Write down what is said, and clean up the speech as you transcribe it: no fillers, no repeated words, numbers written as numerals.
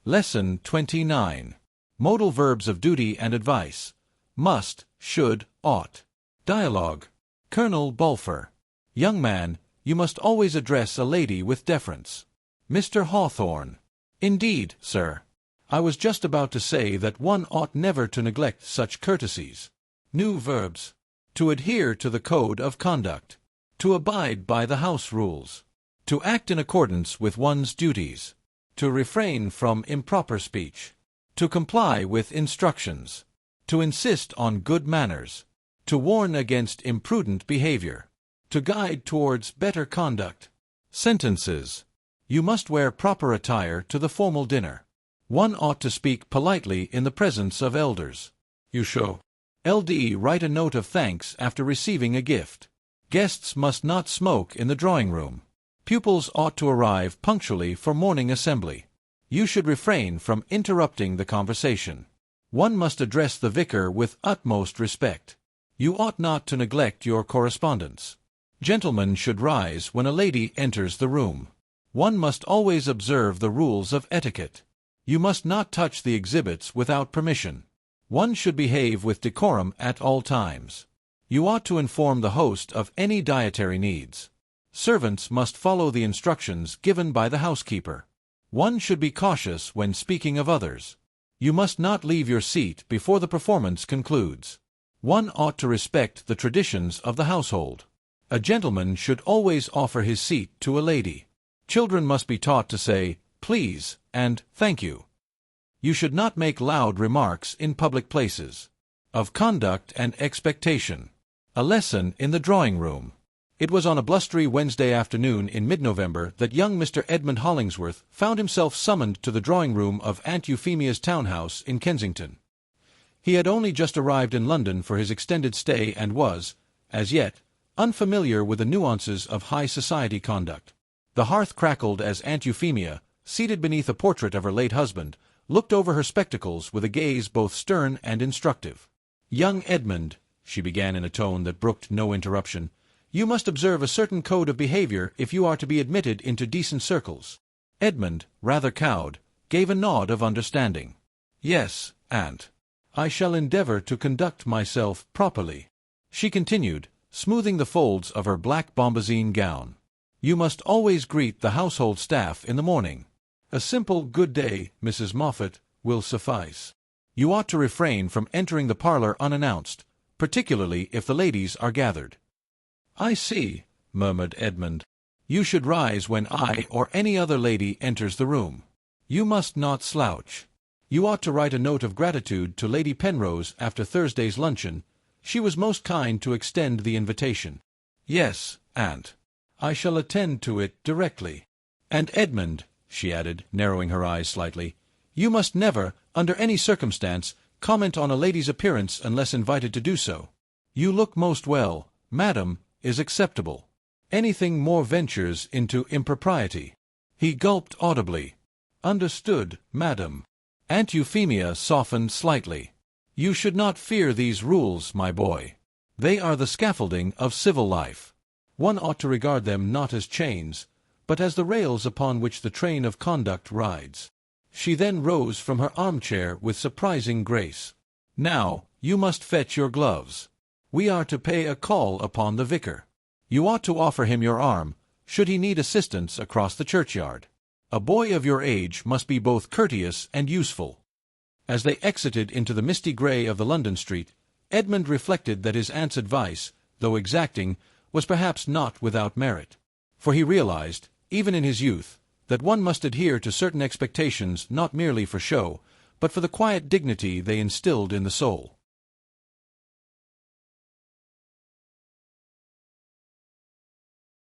Lesson 29. Modal verbs of duty and advice. Must, should, ought. Dialogue. Colonel Bulfer. Young man, you must always address a lady with deference. Mr. Hawthorne. Indeed, sir. I was just about to say that one ought never to neglect such courtesies. New verbs. To adhere to the code of conduct. To abide by the house rules. To act in accordance with one's duties. To refrain from improper speech. To comply with instructions. To insist on good manners. To warn against imprudent behavior. To guide towards better conduct. Sentences. You must wear proper attire to the formal dinner. One ought to speak politely in the presence of elders. You show. Write a note of thanks after receiving a gift. Guests must not smoke in the drawing room. Pupils ought to arrive punctually for morning assembly. You should refrain from interrupting the conversation. One must address the vicar with utmost respect. You ought not to neglect your correspondence. Gentlemen should rise when a lady enters the room. One must always observe the rules of etiquette. You must not touch the exhibits without permission. One should behave with decorum at all times. You ought to inform the host of any dietary needs. Servants must follow the instructions given by the housekeeper. One should be cautious when speaking of others. You must not leave your seat before the performance concludes. One ought to respect the traditions of the household. A gentleman should always offer his seat to a lady. Children must be taught to say, please, and thank you. You should not make loud remarks in public places. Of conduct and expectation. A lesson in the drawing room. It was on a blustery Wednesday afternoon in mid-November that young Mr. Edmund Hollingsworth found himself summoned to the drawing-room of Aunt Euphemia's townhouse in Kensington. He had only just arrived in London for his extended stay and was, as yet, unfamiliar with the nuances of high society conduct. The hearth crackled as Aunt Euphemia, seated beneath a portrait of her late husband, looked over her spectacles with a gaze both stern and instructive. "Young Edmund," she began in a tone that brooked no interruption, "you must observe a certain code of behavior if you are to be admitted into decent circles." Edmund, rather cowed, gave a nod of understanding. "Yes, Aunt. I shall endeavor to conduct myself properly," she continued, smoothing the folds of her black bombazine gown. "You must always greet the household staff in the morning. A simple good day, Mrs. Moffat, will suffice. You ought to refrain from entering the parlor unannounced, particularly if the ladies are gathered." "I see," murmured Edmund. "You should rise when I or any other lady enters the room. You must not slouch. You ought to write a note of gratitude to Lady Penrose after Thursday's luncheon. She was most kind to extend the invitation." "Yes, Aunt. I shall attend to it directly. And Edmund," she added, narrowing her eyes slightly, "you must never, under any circumstance, comment on a lady's appearance unless invited to do so. 'You look most well, madam,' is acceptable. Anything more ventures into impropriety." He gulped audibly. "Understood, madam." Aunt Euphemia softened slightly. "You should not fear these rules, my boy. They are the scaffolding of civil life. One ought to regard them not as chains, but as the rails upon which the train of conduct rides." She then rose from her armchair with surprising grace. "Now, you must fetch your gloves. We are to pay a call upon the vicar. You ought to offer him your arm, should he need assistance across the churchyard. A boy of your age must be both courteous and useful." As they exited into the misty grey of the London street, Edmund reflected that his aunt's advice, though exacting, was perhaps not without merit. For he realized, even in his youth, that one must adhere to certain expectations not merely for show, but for the quiet dignity they instilled in the soul.